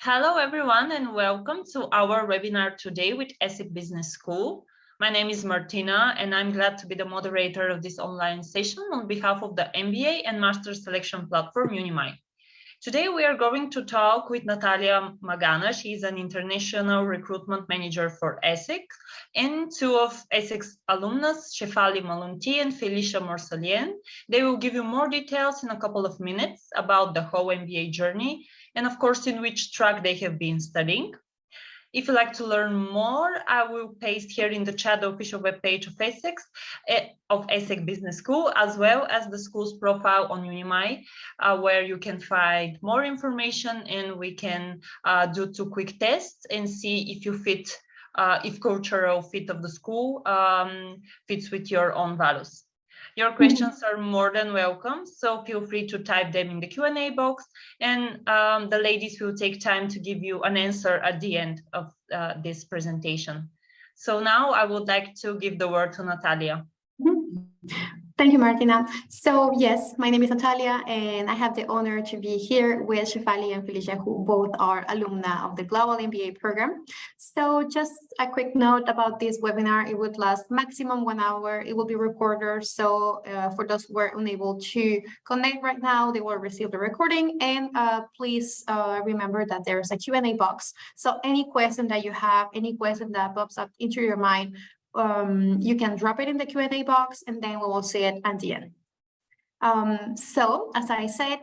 Hello, everyone, and welcome to our webinar today with ESSEC Business School. My name is Martina, and I'm glad to be the moderator of this online session on behalf of the MBA and Master Selection Platform, Unimai. Today, we are going to talk with Natalia Magana. She is an international recruitment manager for ESSEC, and two of ESSEC's alumnus, Shefali Malunti and Felicia Morsalien. They will give you more details in a couple of minutes about the whole MBA journey, and of course, in which track they have been studying. If you'd like to learn more, I will paste here in the chat the official webpage of ESSEC Business School, as well as the school's profile on Unimai, where you can find more information, and we can do 2 quick tests and see if you fit, if cultural fit of the school fits with your own values. Your questions are more than welcome, so feel free to type them in the Q&A box, and the ladies will take time to give you an answer at the end of this presentation. So now I would like to give the word to Natalia. Thank you, Martina. So yes, my name is Natalia, and I have the honor to be here with Shefali and Felicia, who both are alumni of the Global MBA program. So just a quick note about this webinar: it would last maximum 1 hour. It will be recorded, so for those who are unable to connect right now, they will receive the recording. And please remember that there's a Q&A box. So any question that you have, any question that pops up into your mind, you can drop it in the Q&A box, and then we will see it at the end. So as I said,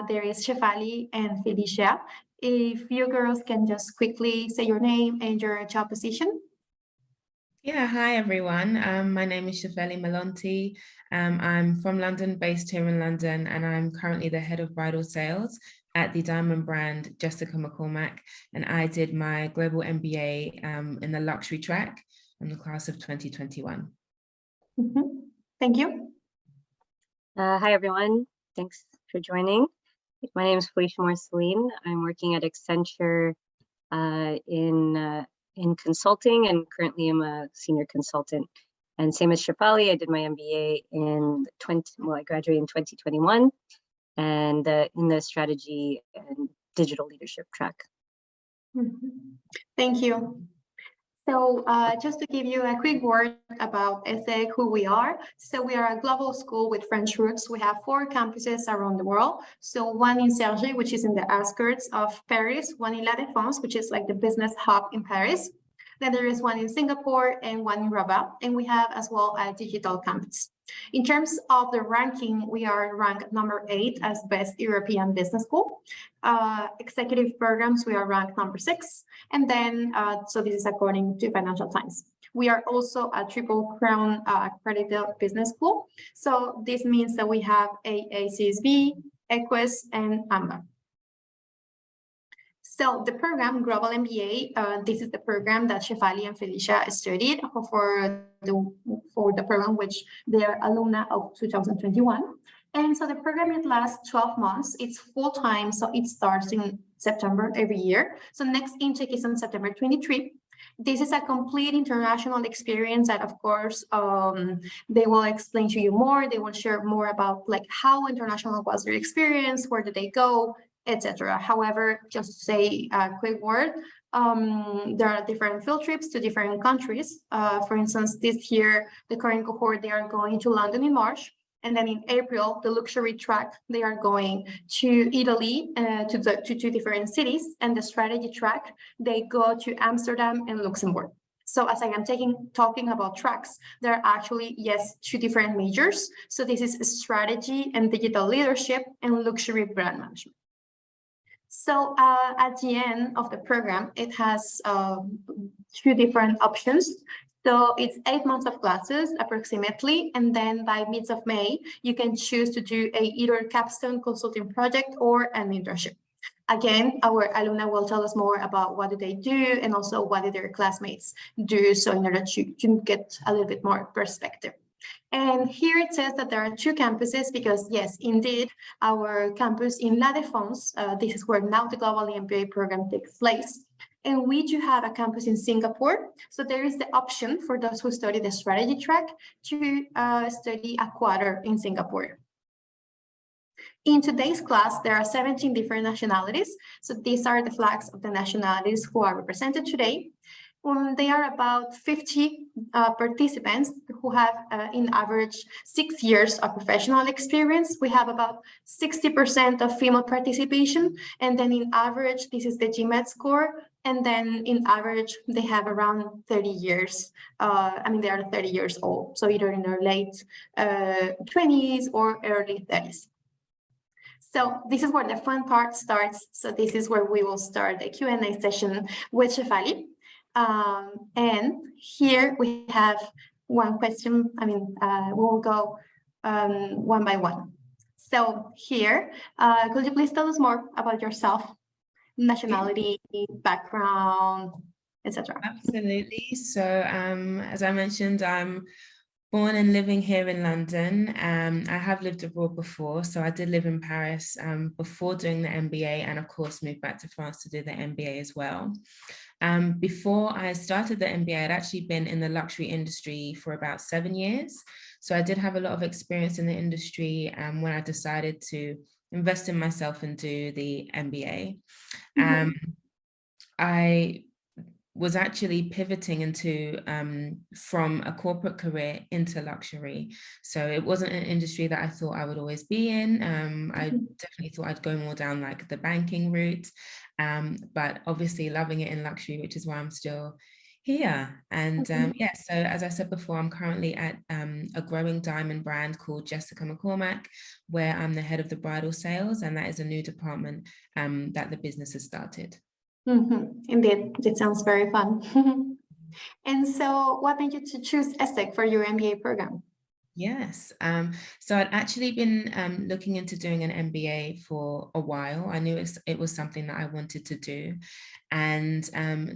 there is Shefali and Felicia. If you girls can just quickly say your name and your job position. Yeah, hi everyone. My name is Shefali Malunti. I'm from London, based here in London, and I'm currently the head of bridal sales at the diamond brand Jessica McCormack. And I did my Global MBA in the luxury track in the class of 2021. Thank you. Hi, everyone. Thanks for joining. My name is Felicia Morsalien. I'm working at Accenture in consulting, and currently I'm a senior consultant. And same as Shefali, I did my MBA I graduated in 2021, and in the strategy and digital leadership track. Thank you. So just to give you a quick word about ESSEC, who we are. So we are a global school with French roots. We have 4 campuses around the world. So one in Cergy, which is in the outskirts of Paris, one in La Défense, which is like the business hub in Paris. Then there is one in Singapore and one in Rabat. And we have as well a digital campus. In terms of the ranking, we are ranked number 8 as Best European Business School. Executive programs, we are ranked number 6. And then, so this is according to Financial Times. We are also a Triple Crown accredited business school. So this means that we have AACSB, EQUIS, and AMBA. So the program, Global MBA, this is the program that Shefali and Felicia studied for the program, which they are alumni of 2021. And so the program, it lasts 12 months. It's full-time, so it starts in September every year. So next intake is on September 23. This is a complete international experience that, of course, they will explain to you more. They will share more about like how international was their experience, where did they go, etc. However, just to say a quick word, there are different field trips to different countries. For instance, this year, the current cohort, they are going to London in March. And then in April, the luxury track, they are going to Italy, to 2 different cities. And the strategy track, they go to Amsterdam and Luxembourg. So as I am talking about tracks, there are actually, yes, 2 different majors. So this is strategy and digital leadership and luxury brand management. So at the end of the program, it has 2 different options. So it's 8 months of classes approximately, and then by mid of May, you can choose to do either capstone consulting project or an internship. Again, our alumni will tell us more about what do they do and also what did their classmates do, so in order to get a little bit more perspective. And here it says that there are 2 campuses because, yes, indeed, our campus in La Défense, this is where now the Global MBA program takes place. And we do have a campus in Singapore. So there is the option for those who study the strategy track to study a quarter in Singapore. In today's class, there are 17 different nationalities. So these are the flags of the nationalities who are represented today. They are about 50 participants who have, in average, 6 years of professional experience. We have about 60% of female participation. And then in average, this is the GMAT score. And then in average, they have around 30 years. They are 30 years old. So either in their late 20s or early 30s. So this is where the fun part starts. So this is where we will start the Q&A session with Shefali. And here we have one question. We'll go one by one. So here, could you please tell us more about yourself, nationality, background, etc.? Absolutely. So as I mentioned, I'm born and living here in London. I have lived abroad before. So I did live in Paris before doing the MBA, and of course moved back to France to do the MBA as well. Before I started the MBA, I'd actually been in the luxury industry for about 7 years. So I did have a lot of experience in the industry when I decided to invest in myself and do the MBA. I was actually pivoting into from a corporate career into luxury. So it wasn't an industry that I thought I would always be in. I definitely thought I'd go more down like the banking route, but obviously loving it in luxury, which is why I'm still here. And yeah, so as I said before, I'm currently at a growing diamond brand called Jessica McCormack, where I'm the head of the bridal sales, and that is a new department that the business has started. Indeed, it sounds very fun. And so what made you to choose ESSEC for your MBA program? Yes, so I'd actually been looking into doing an MBA for a while. I knew it was something that I wanted to do. And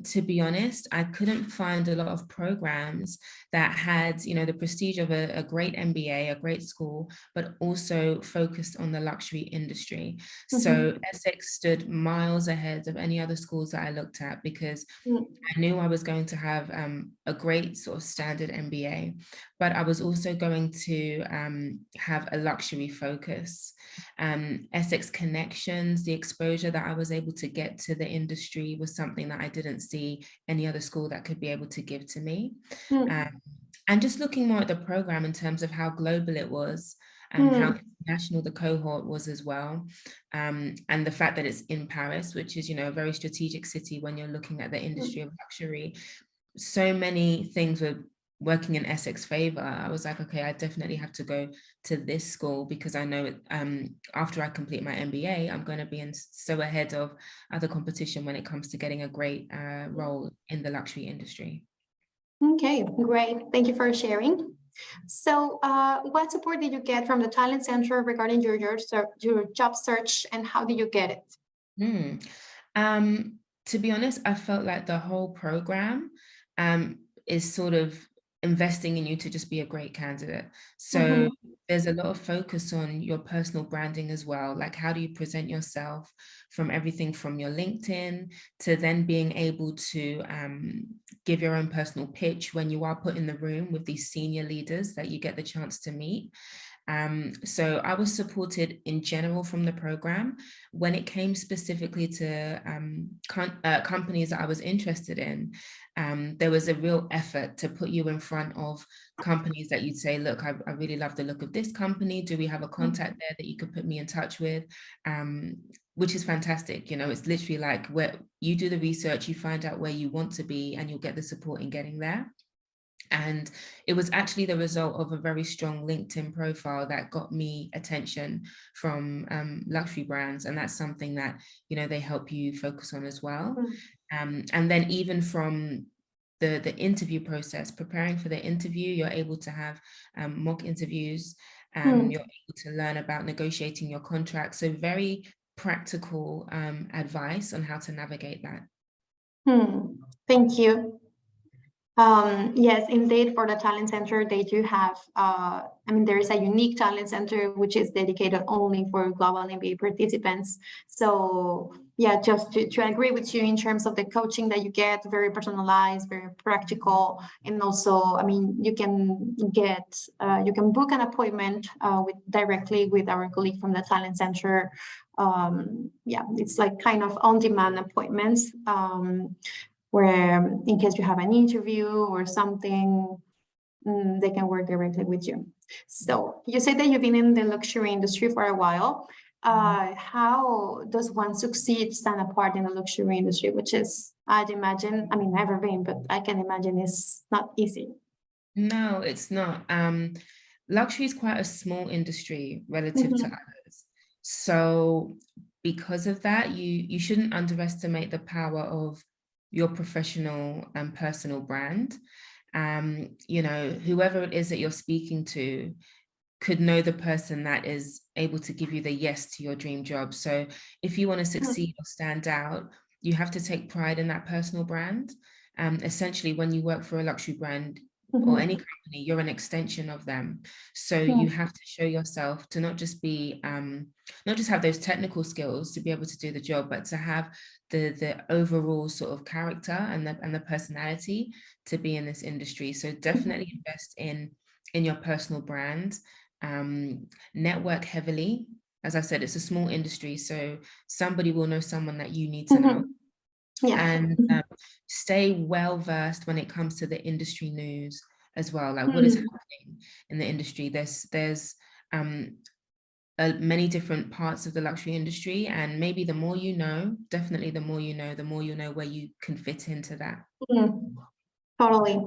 to be honest, I couldn't find a lot of programs that had, the prestige of a great MBA, a great school, but also focused on the luxury industry. So ESSEC stood miles ahead of any other schools that I looked at, because I knew I was going to have a great sort of standard MBA, but I was also going to have a luxury focus. ESSEC's connections, the exposure that I was able to get to the industry was something that I didn't see any other school that could be able to give to me. And just looking more at the program in terms of how global it was, and how international the cohort was as well. And the fact that it's in Paris, which is, a very strategic city when you're looking at the industry of luxury. So many things were working in ESSEC's favor. I was like, okay, I definitely have to go to this school, because I know after I complete my MBA, I'm going to be so ahead of other competition when it comes to getting a great role in the luxury industry. Okay, great. Thank you for sharing. So what support did you get from the Talent Center regarding your job search, and how did you get it? To be honest, I felt like the whole program is sort of investing in you to just be a great candidate. So there's a lot of focus on your personal branding as well. Like, how do you present yourself, from everything from your LinkedIn to then being able to give your own personal pitch when you are put in the room with these senior leaders that you get the chance to meet. So I was supported in general from the program. When it came specifically to companies that I was interested in, there was a real effort to put you in front of companies that you'd say, look, I really love the look of this company. Do we have a contact there that you could put me in touch with? Which is fantastic. It's literally like, where you do the research, you find out where you want to be, and you'll get the support in getting there. And it was actually the result of a very strong LinkedIn profile that got me attention from luxury brands. And that's something that, they help you focus on as well. And then even from the interview process, preparing for the interview, you're able to have mock interviews. You're able to learn about negotiating your contract. So very practical advice on how to navigate that. Thank you. Yes, indeed, for the Talent Center, they do have, there is a unique Talent Center which is dedicated only for Global MBA participants. So yeah, just to agree with you in terms of the coaching that you get, very personalized, very practical. And also, you can book an appointment directly with our colleague from the Talent Center. It's like kind of on-demand appointments. Where in case you have an interview or something, they can work directly with you. So you said that you've been in the luxury industry for a while. How does one succeed, stand apart in the luxury industry, which is, I'd imagine, never been, but I can imagine it's not easy. No, it's not. Luxury is quite a small industry relative to others. So because of that, you shouldn't underestimate the power of your professional and personal brand. Whoever it is that you're speaking to could know the person that is able to give you the yes to your dream job. So if you want to succeed or stand out, you have to take pride in that personal brand. Essentially, when you work for a luxury brand or any company, you're an extension of them. So you have to show yourself to not just be, not just have those technical skills to be able to do the job, but to have the overall sort of character and the personality to be in this industry. So definitely invest in your personal brand. Network heavily. As I said, it's a small industry, so somebody will know someone that you need to know. And stay well versed when it comes to the industry news as well, like what is happening in the industry. There's many different parts of the luxury industry, and maybe the more you know, definitely the more you know where you can fit into that. Totally.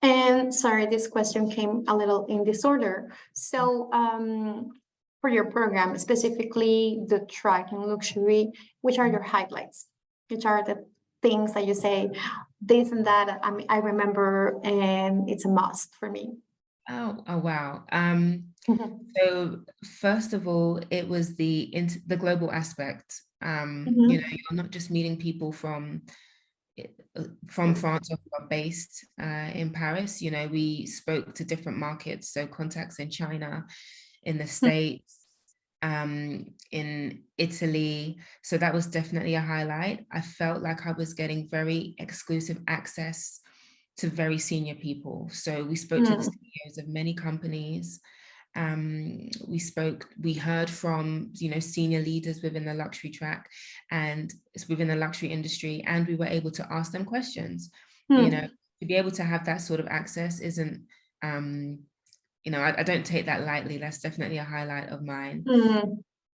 And sorry, this question came a little in disorder. So for your program, specifically the track in luxury, which are your highlights? Which are the things that you say, this and that, I remember, and it's a must for me? Oh wow. So first of all, it was the global aspect. You're not just meeting people from France or who are based in Paris. We spoke to different markets, so contacts in China, in the States, in Italy. So that was definitely a highlight. I felt like I was getting very exclusive access to very senior people. So we spoke to the CEOs of many companies. We heard from, senior leaders within the luxury track and within the luxury industry, and we were able to ask them questions. To be able to have that sort of access isn't, I don't take that lightly. That's definitely a highlight of mine.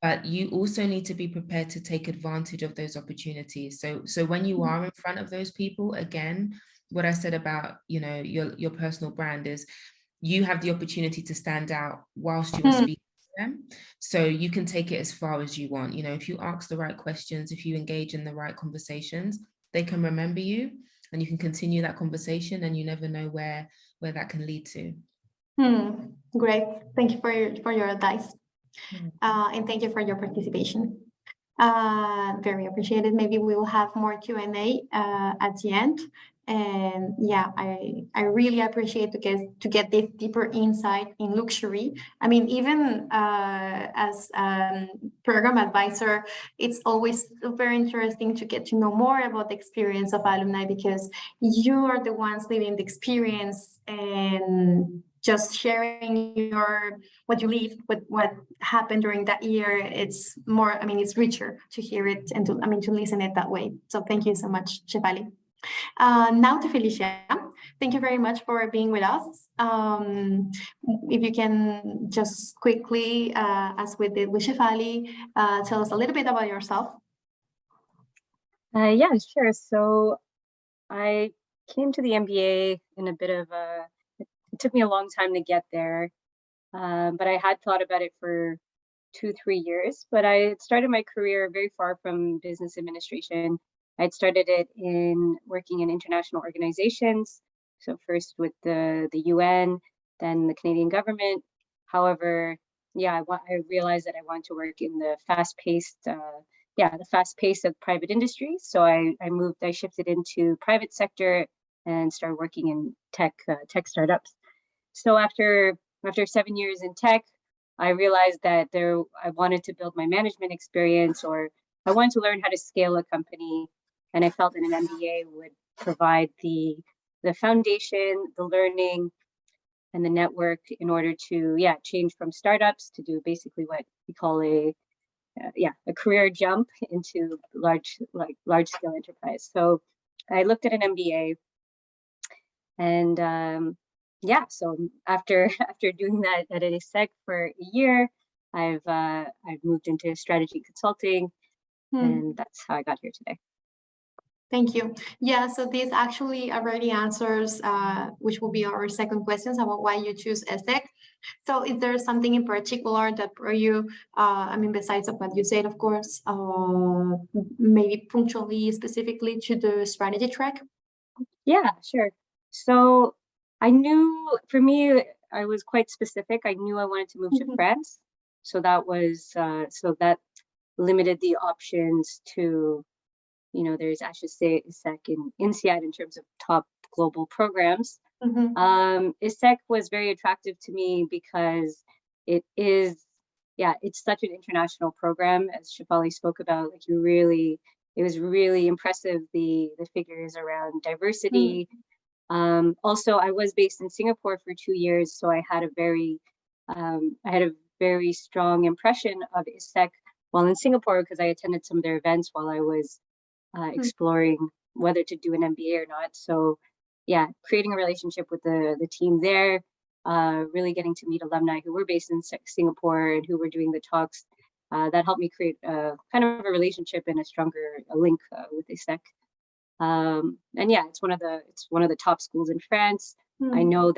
But you also need to be prepared to take advantage of those opportunities. So when you are in front of those people, again, what I said about, your personal brand is you have the opportunity to stand out whilst you are speaking to them. So you can take it as far as you want. If you ask the right questions, if you engage in the right conversations, they can remember you and you can continue that conversation, and you never know where that can lead to. Great. Thank you for your advice. And thank you for your participation. Very appreciated. Maybe we will have more Q&A at the end. And yeah, I really appreciate to get this deeper insight in luxury. Even as program advisor, it's always super interesting to get to know more about the experience of alumni, because you are the ones living the experience and just sharing what you lived, what happened during that year. It's more, it's richer to hear it and to listen it that way. So thank you so much, Shefali. Now to Felicia, thank you very much for being with us. If you can just quickly, as we did with Shefali, tell us a little bit about yourself. Yeah, sure. So I came to the MBA in a bit of it took me a long time to get there, but I had thought about it for 2-3 years. But I started my career very far from business administration. I'd started it in working in international organizations. So first with the UN, then the Canadian government. However, I realized that I wanted to work in the fast-paced, the fast pace of private industry. So I shifted into private sector and started working in tech startups. So after 7 years in tech, I realized that I wanted to build my management experience, or I wanted to learn how to scale a company. And I felt that an MBA would provide the foundation, the learning, and the network in order to, change from startups to do basically what we call a career jump into large scale enterprise. So I looked at an MBA, and so after doing that at ESSEC for a year, I've moved into strategy consulting, and that's how I got here today. Thank you. Yeah, so this actually already answers, which will be our second questions about why you choose ESSEC. So is there something in particular that brought you, besides of what you said, of course, maybe punctually, specifically to the strategy track? Yeah, sure. So I knew, for me, I was quite specific. I knew I wanted to move to France. So that was, that limited the options to, there's ESSEC and INSEAD in terms of top global programs. ESSEC was very attractive to me because it is, it's such an international program, as Shefali spoke about. Like, it was really impressive, the figures around diversity. Also, I was based in Singapore for 2 years, so I had a very strong impression of ESSEC while in Singapore, because I attended some of their events while I was exploring whether to do an MBA or not. So creating a relationship with the team there, really getting to meet alumni who were based in Singapore and who were doing the talks, that helped me create kind of a relationship and a stronger link with ESSEC. And it's one of the top schools in France. I knew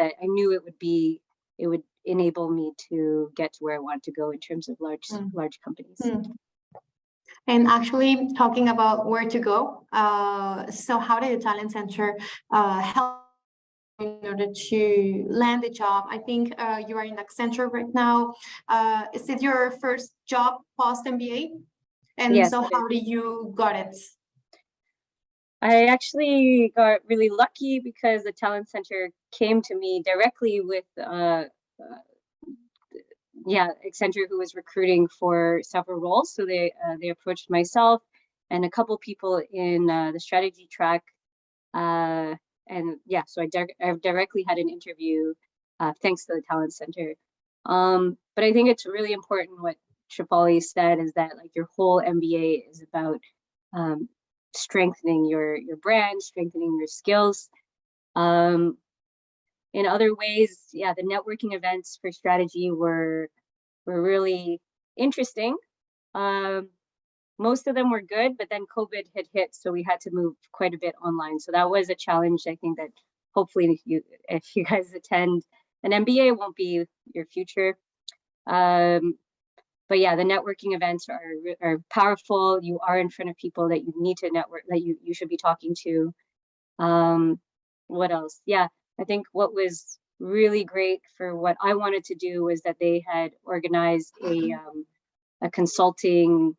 it would enable me to get to where I want to go in terms of large companies. And actually, talking about where to go, so how did the Talent Center help in order to land a job? I think you are in Accenture right now. Is it your first job post MBA? And yes, so how did you got it? I actually got really lucky because the Talent Center came to me directly with Accenture, who was recruiting for several roles. So they approached myself and a couple people in the strategy track, so I've directly had an interview thanks to the Talent Center. But I think it's really important what Shefali said, is that like your whole MBA is about strengthening your brand, strengthening your skills. In other ways, the networking events for strategy were really interesting. Most of them were good, but then COVID had hit, so we had to move quite a bit online. So that was a challenge. I think that hopefully if you guys attend an MBA, it won't be your future. But the networking events are powerful. You are in front of people that you need to network, that you should be talking to. What else? I think what was really great for what I wanted to do was that they had organized a consulting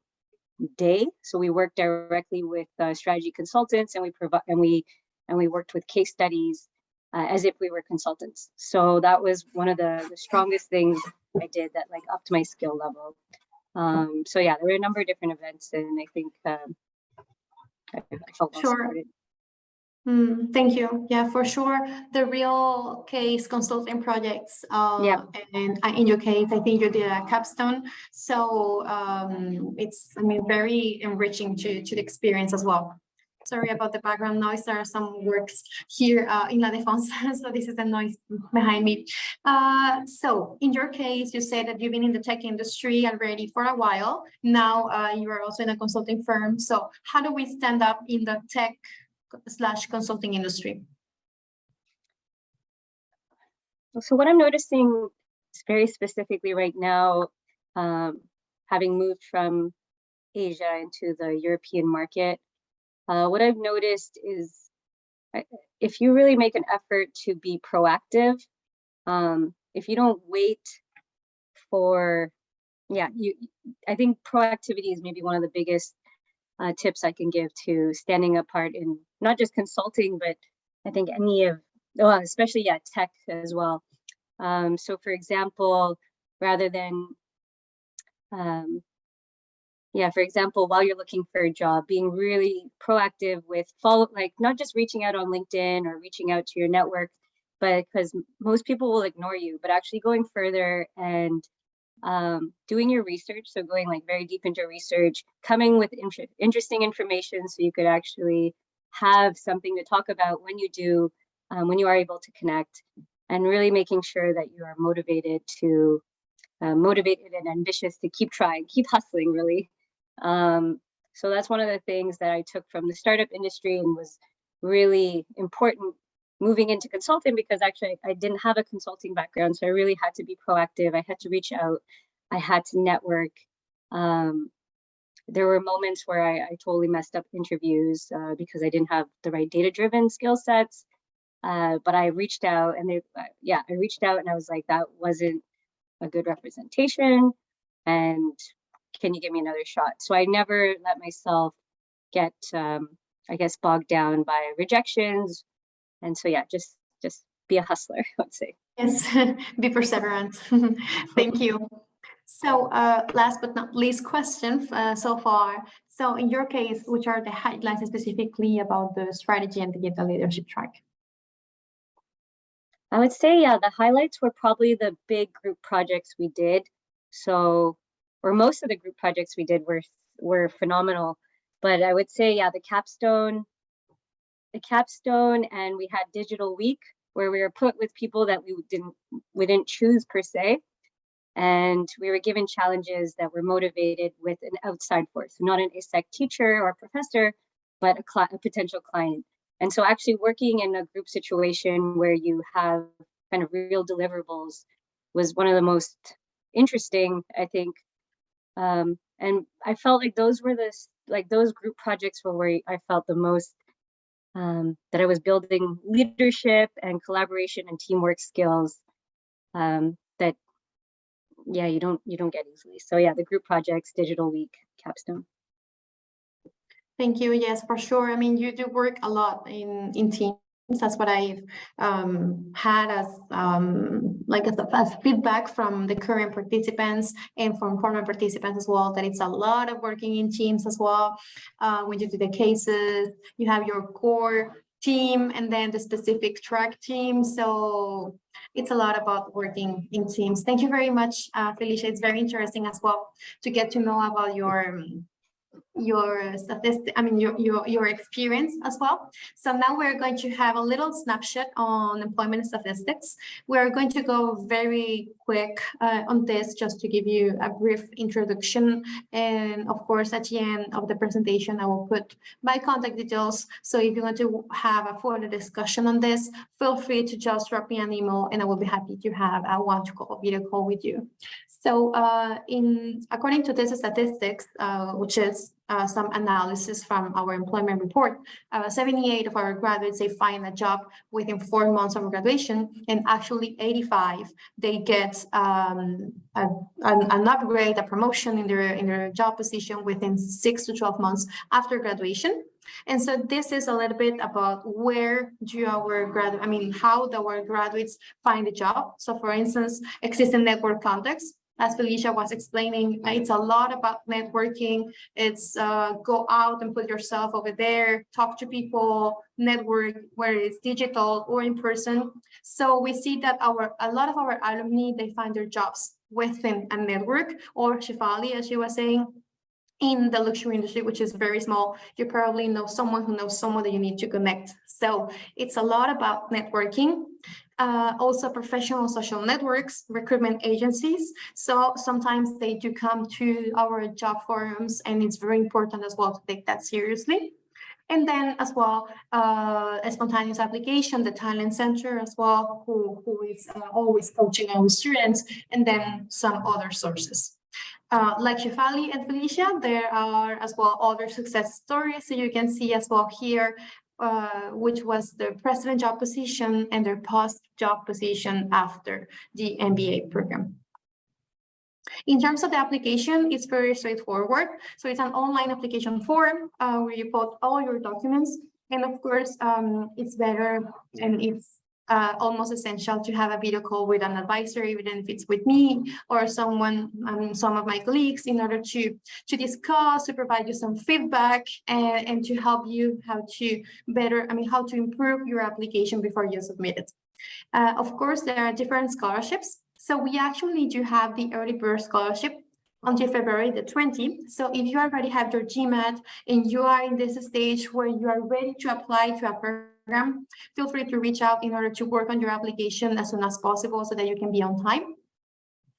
day. So we worked directly with strategy consultants, and we worked with case studies as if we were consultants. So that was one of the strongest things I did that like upped my skill level. There were a number of different events, and I think I felt well supported. Thank you. Yeah, for sure. The real case consulting projects, and in your case, I think you did a capstone. So it's, very enriching to the experience as well. Sorry about the background noise. There are some works here in La Défense, so this is the noise behind me. So in your case, you said that you've been in the tech industry already for a while. Now you are also in a consulting firm. So how do we stand up in the tech/consulting industry? So what I'm noticing very specifically right now, having moved from Asia into the European market, what I've noticed is if you really make an effort to be proactive, if you don't wait for, I think proactivity is maybe one of the biggest tips I can give to standing apart in not just consulting, but I think any of, well, especially, yeah, tech as well. So for example, rather than, for example, while you're looking for a job, being really proactive with not just reaching out on LinkedIn or reaching out to your network, but because most people will ignore you, but actually going further and doing your research. So going like very deep into research, coming with interesting information so you could actually have something to talk about when you do, when you are able to connect, and really making sure that you are motivated and ambitious to keep trying, keep hustling, really. So that's one of the things that I took from the startup industry and was really important moving into consulting, because actually I didn't have a consulting background. So I really had to be proactive. I had to reach out. I had to network. There were moments where I totally messed up interviews because I didn't have the right data-driven skill sets. But I reached out and I reached out and I was like, that wasn't a good representation. And can you give me another shot? So I never let myself get, I guess, bogged down by rejections. And so, yeah, just be a hustler, I would say. Yes, be perseverant. Thank you. So last but not least question so far. So in your case, which are the highlights specifically about the strategy and digital leadership track? I would say, yeah, the highlights were probably the big group projects we did. So, or most of the group projects we did were phenomenal. But I would say, yeah, the capstone, and we had Digital Week, where we were put with people that we didn't choose per se. And we were given challenges that were motivated with an outside force, not an ESSEC teacher or professor, but a potential client. And so actually working in a group situation where you have kind of real deliverables was one of the most interesting, I think. And I felt like those group projects were where I felt the most that I was building leadership and collaboration and teamwork skills that, yeah, you don't get easily. So yeah, the group projects, Digital Week, capstone. Thank you. Yes, for sure. I mean, you do work a lot in teams. That's what I've had as feedback from the current participants and from former participants as well, that it's a lot of working in teams as well. When you do the cases, you have your core team and then the specific track team. So it's a lot about working in teams. Thank you very much, Felicia. It's very interesting as well to get to know about your statistics, I mean your experience as well. So now we're going to have a little snapshot on employment statistics. We're going to go very quick on this, just to give you a brief introduction, and of course at the end of the presentation I will put my contact details, so if you want to have a further discussion on this, feel free to just drop me an email and I will be happy to have a one-to-call video call with you. So according to this statistics, which is some analysis from our employment report, 78 of our graduates, they find a job within 4 months of graduation, and actually 85, they get an upgrade, a promotion in their job position within 6 to 12 months after graduation. And so this is a little bit about where do our how our graduates find a job. So for instance, existing network contacts, as Felicia was explaining, it's a lot about networking. It's go out and put yourself over there, talk to people, network, whether it's digital or in person. So we see that a lot of our alumni, they find their jobs within a network, or Shefali, as she was saying, in the luxury industry, which is very small. You probably know someone who knows someone that you need to connect. So it's a lot about networking. Also professional social networks, recruitment agencies. So sometimes they do come to our job forums, and it's very important as well to take that seriously. And then as well, a spontaneous application, the talent center as well, who is always coaching our students, and then some other sources. Like Shefali and Felicia, there are as well other success stories. So you can see as well here, which was the president job position and their post job position after the MBA program. In terms of the application, it's very straightforward. So it's an online application form where you put all your documents, And of course, it's better and it's almost essential to have a video call with an advisor, even if it's with me or someone, some of my colleagues, in order to discuss, to provide you some feedback, and to help you how to improve your application before you submit it. Of course, there are different scholarships. So we actually do have the early bird scholarship until February the 20th. So if you already have your GMAT and you are in this stage where you are ready to apply to a program, feel free to reach out in order to work on your application as soon as possible so that you can be on time.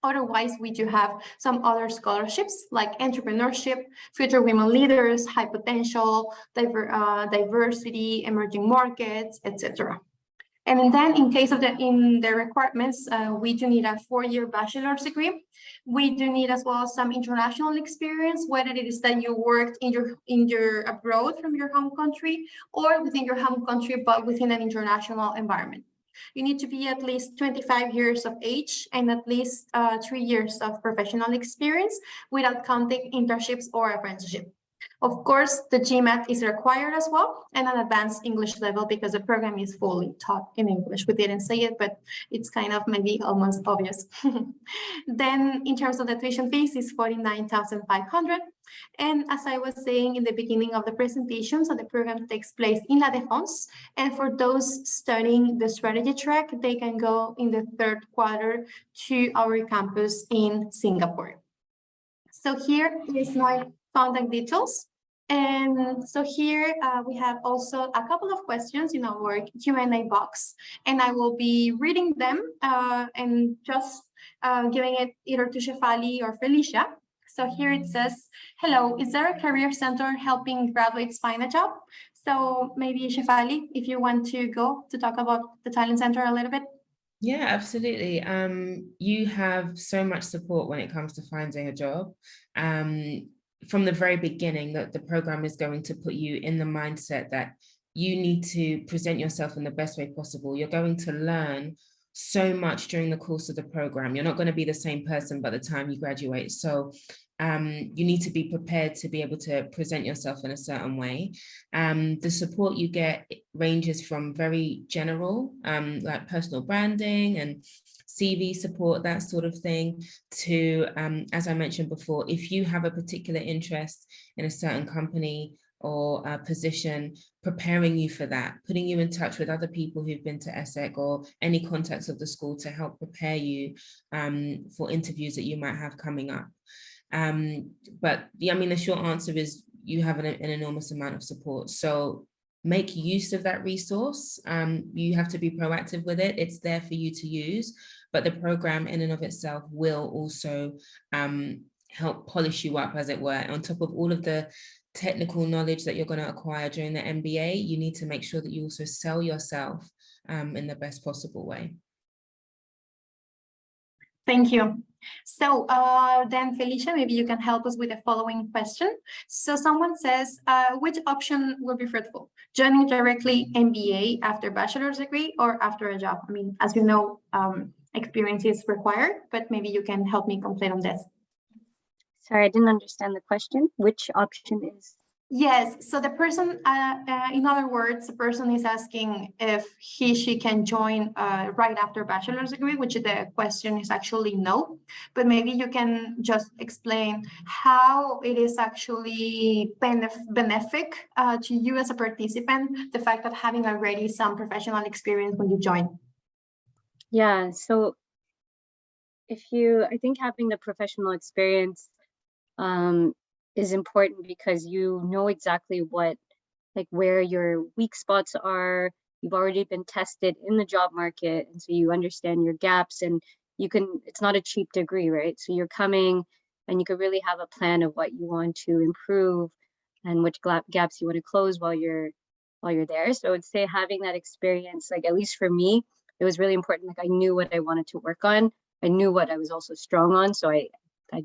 Otherwise, we do have some other scholarships like entrepreneurship, future women leaders, high potential, diversity, emerging markets, etc. And then in case of the requirements, we do need a 4-year bachelor's degree. We do need as well some international experience, whether it is that you worked in your abroad from your home country or within your home country, but within an international environment. You need to be at least 25 years of age and at least 3 years of professional experience without counting internships or apprenticeship. Of course, the GMAT is required as well, and an advanced English level because the program is fully taught in English. We didn't say it, but it's kind of maybe almost obvious. Then in terms of the tuition fees is 49,500. And as I was saying in the beginning of the presentation, so the program takes place in La Défense. And for those studying the strategy track, they can go in the 3rd quarter to our campus in Singapore. So here is my contact details. And so here we have also a couple of questions in our Q&A box, and I will be reading them and just giving it either to Shefali or Felicia. So here it says, hello, is there a career center helping graduates find a job? So maybe Shefali, if you want to go to talk about the Talent Center a little bit. Yeah, absolutely. You have so much support when it comes to finding a job. From the very beginning, that the program is going to put you in the mindset that you need to present yourself in the best way possible. You're going to learn so much during the course of the program. You're not going to be the same person by the time you graduate. So you need to be prepared to be able to present yourself in a certain way. The support you get ranges from very general, like personal branding and CV support, that sort of thing, to, as I mentioned before, if you have a particular interest in a certain company or a position, preparing you for that, putting you in touch with other people who've been to ESSEC or any contacts of the school to help prepare you for interviews that you might have coming up. But yeah, I mean, the short answer is you have an enormous amount of support. So make use of that resource. You have to be proactive with it. It's there for you to use, but the program in and of itself will also help polish you up, as it were. On top of all of the technical knowledge that you're going to acquire during the MBA, you need to make sure that you also sell yourself in the best possible way. Thank you. So then Felicia, maybe you can help us with the following question. So someone says, which option will be fruitful? Joining directly MBA after bachelor's degree or after a job? I mean, as you know, experience is required, but maybe you can help me complete on this. Sorry, I didn't understand the question. Which option is? Yes, so the person, in other words, the person is asking if she can join right after bachelor's degree, which the question is actually no, but maybe you can just explain how it is actually benefic to you as a participant, the fact of having already some professional experience when you join. Yeah, so I think having the professional experience is important because you know exactly where your weak spots are. You've already been tested in the job market, and so you understand your gaps, and it's not a cheap degree, right? So you're coming and you could really have a plan of what you want to improve and which gaps you want to close while you're there. So I would say having that experience, like at least for me, it was really important. Like I knew what I wanted to work on. I knew what I was also strong on. So I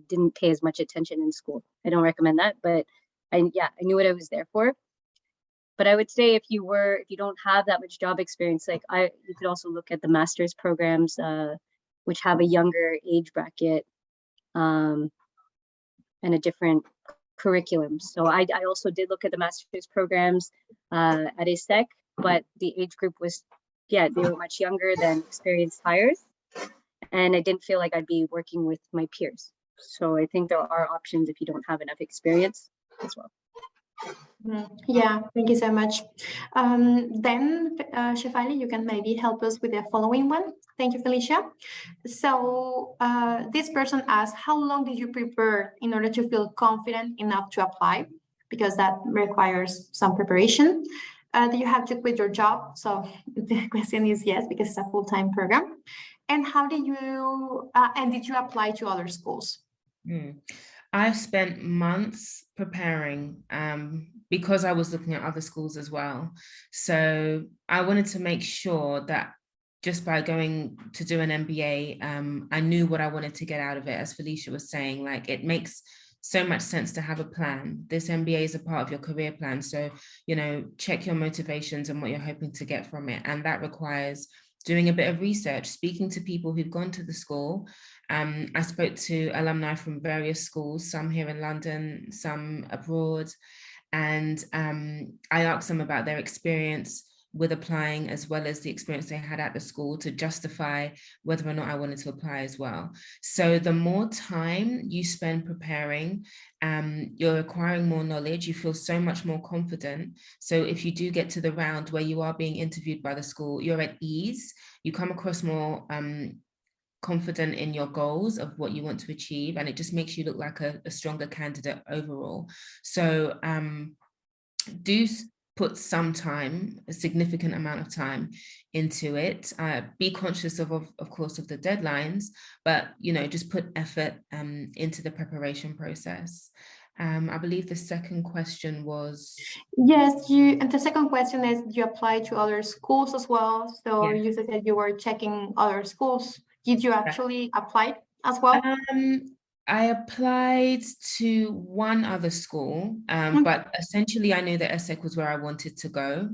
didn't pay as much attention in school. I don't recommend that, but I knew what I was there for. But I would say if you don't have that much job experience, you could also look at the master's programs, which have a younger age bracket and a different curriculum. So I also did look at the master's programs at ESSEC, but the age group was, they were much younger than experienced hires. And I didn't feel like I'd be working with my peers. So I think there are options if you don't have enough experience as well. Yeah, thank you so much. Then, Shefali, you can maybe help us with the following one. Thank you, Felicia. So this person asked, how long did you prepare in order to feel confident enough to apply? Because that requires some preparation. Do you have to quit your job? So the question is yes, because it's a full-time program. And how did you, and did you apply to other schools? I've spent months preparing because I was looking at other schools as well. So I wanted to make sure that just by going to do an MBA, I knew what I wanted to get out of it. As Felicia was saying, like, it makes so much sense to have a plan. This MBA is a part of your career plan. So, you know, check your motivations and what you're hoping to get from it. And that requires doing a bit of research, speaking to people who've gone to the school. I spoke to alumni from various schools, some here in London, some abroad, and I asked them about their experience with applying, as well as the experience they had at the school, to justify whether or not I wanted to apply as well. So the more time you spend preparing, you're acquiring more knowledge, you feel so much more confident. So if you do get to the round where you are being interviewed by the school, you're at ease, you come across more confident in your goals of what you want to achieve, and it just makes you look like a stronger candidate overall. So do put some time, a significant amount of time into it. Be conscious of course, of the deadlines, but, you know, just put effort into the preparation process. I believe the second question was... Yes, and the second question is, you apply to other schools as well? So Yeah. you said you were checking other schools. Did you actually apply as well? I applied to one other school, but essentially I knew that ESSEC was where I wanted to go.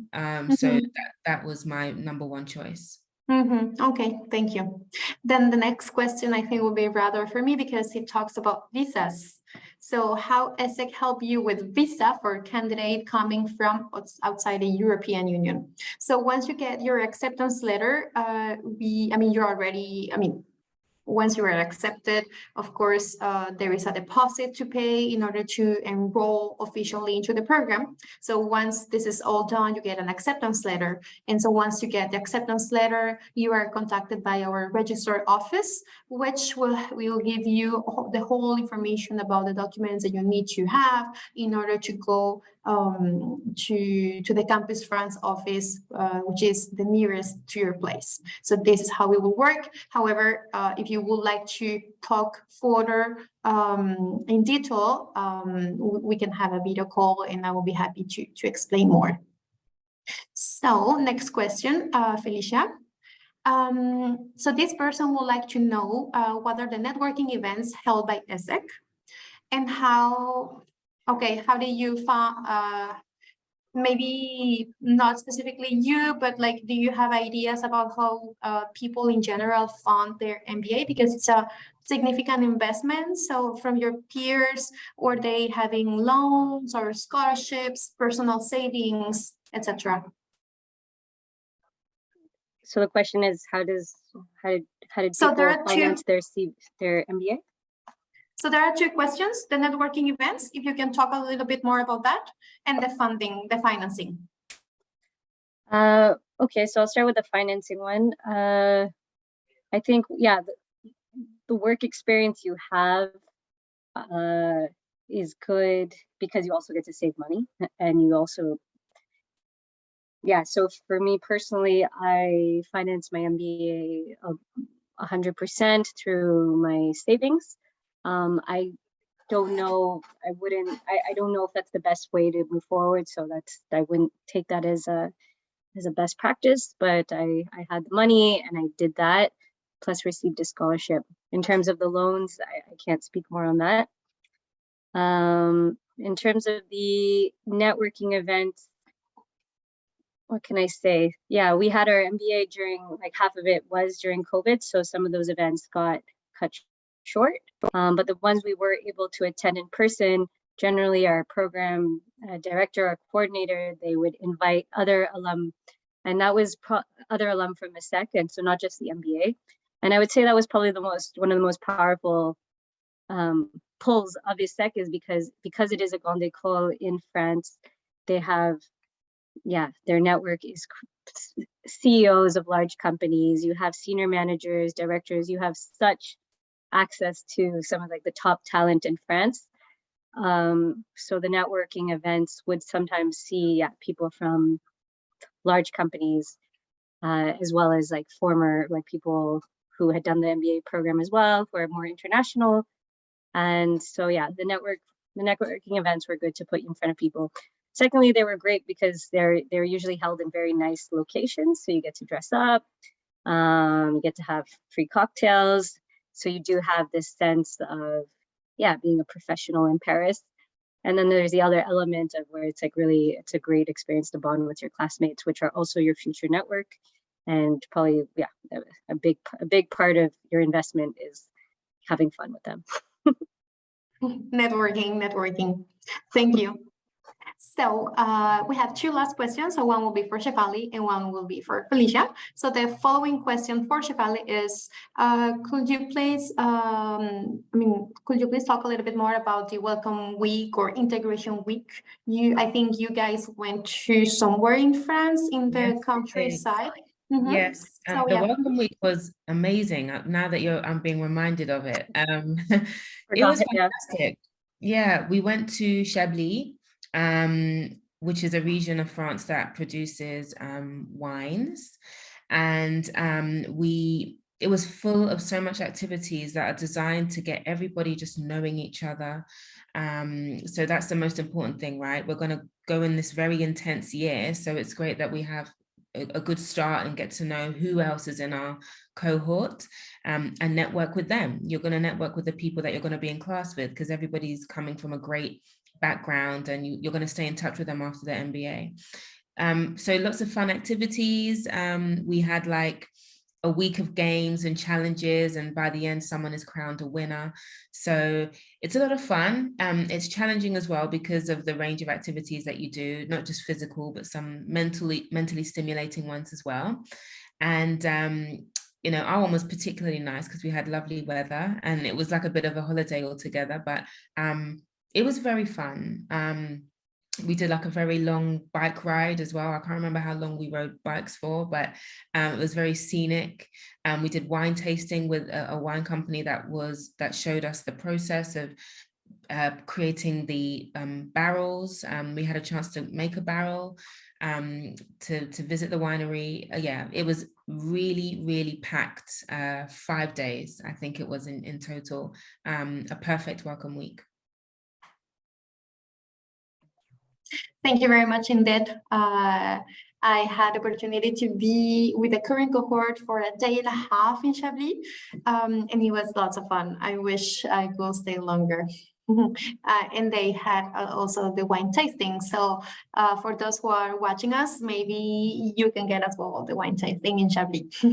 So that was my number one choice. Okay, thank you. Then the next question I think will be rather for me, because it talks about visas. So how ESSEC help you with visa for a candidate coming from outside the European Union? So once you get your acceptance letter, once you are accepted, of course, there is a deposit to pay in order to enroll officially into the program. So once this is all done, you get an acceptance letter. And so once you get the acceptance letter, you are contacted by our registrar office, which will give you the whole information about the documents that you need to have in order to go to the Campus France office, which is the nearest to your place. So this is how it will work. However, if you would like to talk further in detail, we can have a video call and I will be happy to explain more. So next question, Felicia. So this person would like to know what are the networking events held by ESSEC, and how do you find, maybe not specifically you, but like, do you have ideas about how people in general fund their MBA? Because it's a significant investment. So from your peers, or they having loans or scholarships, personal savings, etc. So the question is, how did people finance their MBA? So there are two questions: the networking events, if you can talk a little bit more about that, and the funding, the financing. Okay, so I'll start with the financing one. I think, the work experience you have is good because you also get to save money, and you also, so for me personally, I financed my MBA 100% through my savings. I don't know, I don't know if that's the best way to move forward. So I wouldn't take that as a best practice, but I had the money and I did that, plus received a scholarship. In terms of the loans, I can't speak more on that. In terms of the networking events, what can I say? Yeah, we had our MBA during, like, half of it was during COVID. So some of those events got cut short, but the ones we were able to attend in person, generally our program director or coordinator, they would invite other alum, and that was other alum from ESSEC, and so not just the MBA. And I would say that was probably one of the most powerful pulls of ESSEC, is because it is a grande école in France. They have, their network is CEOs of large companies. You have senior managers, directors. You have such access to some of like the top talent in France. So the networking events would sometimes see people from large companies, as well as like former people who had done the MBA program as well, who are more international. And so the networking events were good to put you in front of people. Secondly, they were great because they're usually held in very nice locations, so you get to dress up, you get to have free cocktails, so you do have this sense of being a professional in Paris. And then there's the other element of where it's like really, it's a great experience to bond with your classmates, which are also your future network. And probably a big part of your investment is having fun with them. Networking. Thank you. So we have two last questions. So one will be for Shefali and one will be for Felicia. So the following question for Shefali is, could you please talk a little bit more about the Welcome Week or Integration Week? I think you guys went to somewhere in France, in the countryside. Yes, the Welcome Week was amazing. Now that I'm being reminded of it, it was fantastic. Yeah, we went to Chablis, which is a region of France that produces wines, and it was full of so much activities that are designed to get everybody just knowing each other. So that's the most important thing, right? We're going to go in this very intense year, so it's great that we have a good start and get to know who else is in our cohort, and network with them. You're going to network with the people that you're going to be in class with, because everybody's coming from a great background, and you're going to stay in touch with them after the MBA. So lots of fun activities. We had like a week of games and challenges, and by the end someone is crowned a winner. So it's a lot of fun. It's challenging as well because of the range of activities that you do, not just physical, but some mentally stimulating ones as well. And our one was particularly nice because we had lovely weather and it was like a bit of a holiday altogether, but it was very fun. We did like a very long bike ride as well. I can't remember how long we rode bikes for, but it was very scenic. We did wine tasting with a wine company that showed us the process of creating the barrels. We had a chance to make a barrel, to visit the winery. It was really packed. 5 days, I think it was in total. A perfect welcome week. Thank you very much indeed. I had the opportunity to be with the current cohort for a day and a half in Chablis, and it was lots of fun. I wish I could stay longer. And they had also the wine tasting. So for those who are watching us, maybe you can get as well the wine tasting in Chablis.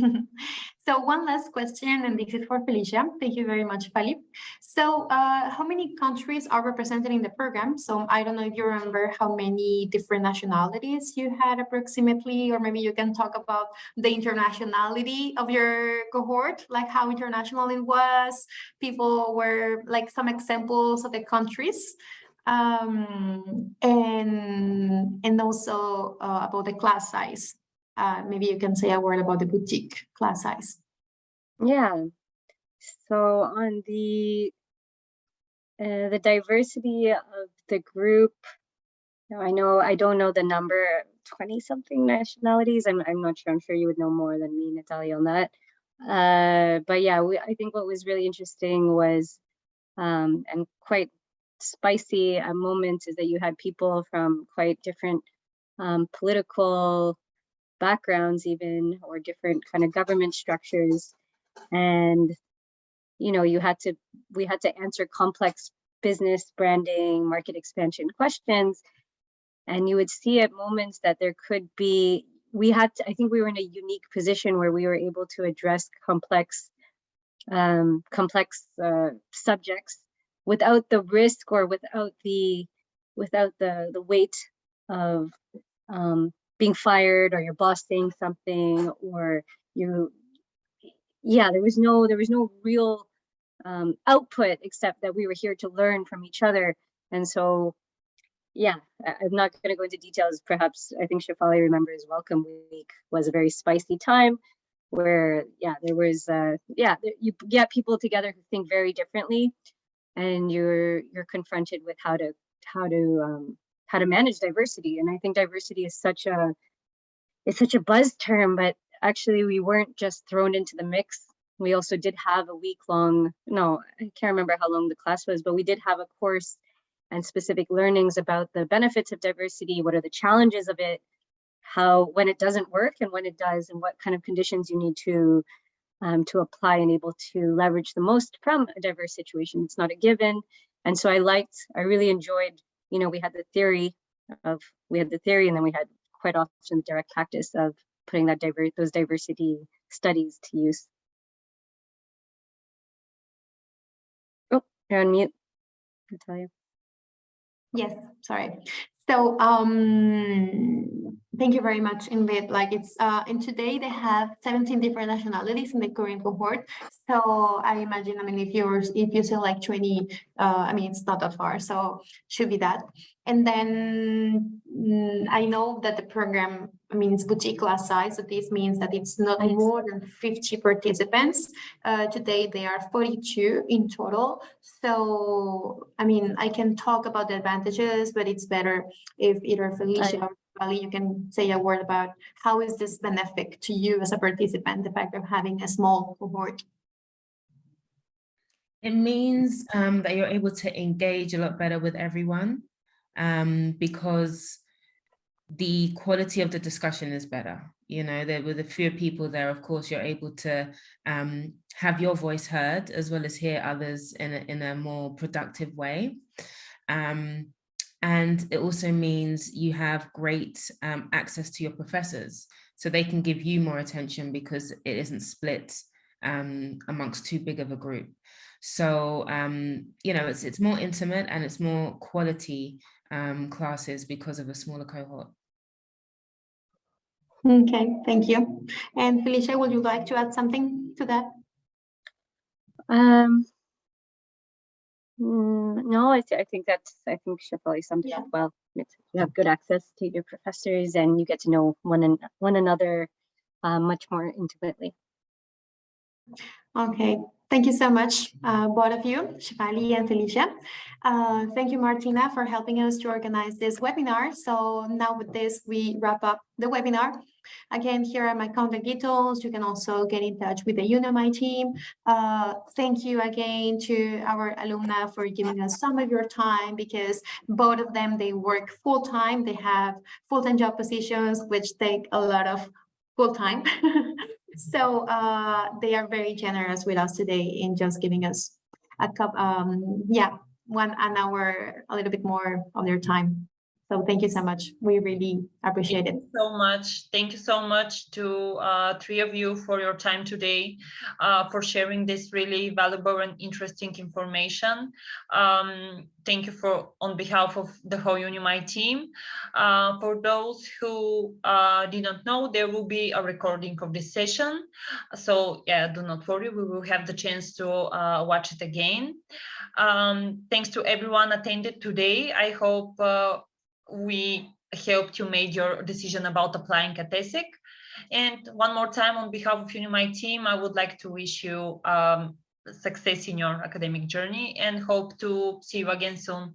So one last question, and this is for Felicia. Thank you very much, Fali. So how many countries are represented in the program? So I don't know if you remember how many different nationalities you had approximately, or maybe you can talk about the internationality of your cohort, like how international it was. People were like some examples of the countries. And also about the class size. Maybe you can say a word about the boutique class size. Yeah. So on the diversity of the group, I don't know the number, 20-something nationalities. I'm not sure. I'm sure you would know more than me, Natalia, on that. But yeah, I think what was really interesting was, and quite spicy moments, is that you had people from quite different political backgrounds even, or different kind of government structures. And, we had to answer complex business, branding, market expansion questions. And you would see at moments that there could be, I think we were in a unique position where we were able to address complex subjects without the risk or without the weight of being fired or your boss saying something, or there was no real output except that we were here to learn from each other. And so I'm not going to go into details. Perhaps I think Shefali remembers Welcome Week was a very spicy time where there was you get people together who think very differently, and you're confronted with how to manage diversity. And I think diversity is such a buzz term, but actually we weren't just thrown into the mix. We also did have a week-long, I can't remember how long the class was, but we did have a course and specific learnings about the benefits of diversity, what are the challenges of it, when it doesn't work and when it does, and what kind of conditions you need to apply and able to leverage the most from a diverse situation. It's not a given. And so I really enjoyed, we had the theory, and then we had quite often direct practice of putting those diversity studies to use. Oh, you're on mute, Natalia. Yes, sorry. So thank you very much, Invid. And today they have 17 different nationalities in the current cohort. So I imagine, if you say like 20, it's not that far, so should be that. And then I know that the program means boutique class size. So this means that it's not more than 50 participants. Today they are 42 in total. So, I can talk about the advantages, but it's better if either Felicia or Ali, you can say a word about how is this benefic to you as a participant, the fact of having a small cohort. It means that you're able to engage a lot better with everyone, because the quality of the discussion is better. There with the fewer people there, of course, you're able to have your voice heard as well as hear others in a more productive way. And it also means you have great access to your professors, so they can give you more attention because it isn't split amongst too big of a group. So, it's more intimate and it's more quality classes because of a smaller cohort. Okay, thank you. And Felicia, would you like to add something to that? No, I think Shefali summed it up well. You have good access to your professors and you get to know one another much more intimately. Okay, thank you so much, both of you, Shefali and Felicia. Thank you, Martina, for helping us to organize this webinar. So now with this, we wrap up the webinar. Again, here are my contact details. You can also get in touch with the Untitled team. Thank you again to our alumni for giving us some of your time, because both of them, they work full-time. They have full-time job positions, which take a lot of full-time. So they are very generous with us today in just giving us a an hour, a little bit more of their time. So thank you so much. We really appreciate it. Thank you so much to three of you for your time today, for sharing this really valuable and interesting information. Thank you on behalf of the whole Untitled team. For those who did not know, there will be a recording of this session. So do not worry, we will have the chance to watch it again. Thanks to everyone attended today. I hope we helped you make your decision about applying at ESSEC. And one more time, on behalf of Untitled team, I would like to wish you success in your academic journey and hope to see you again soon.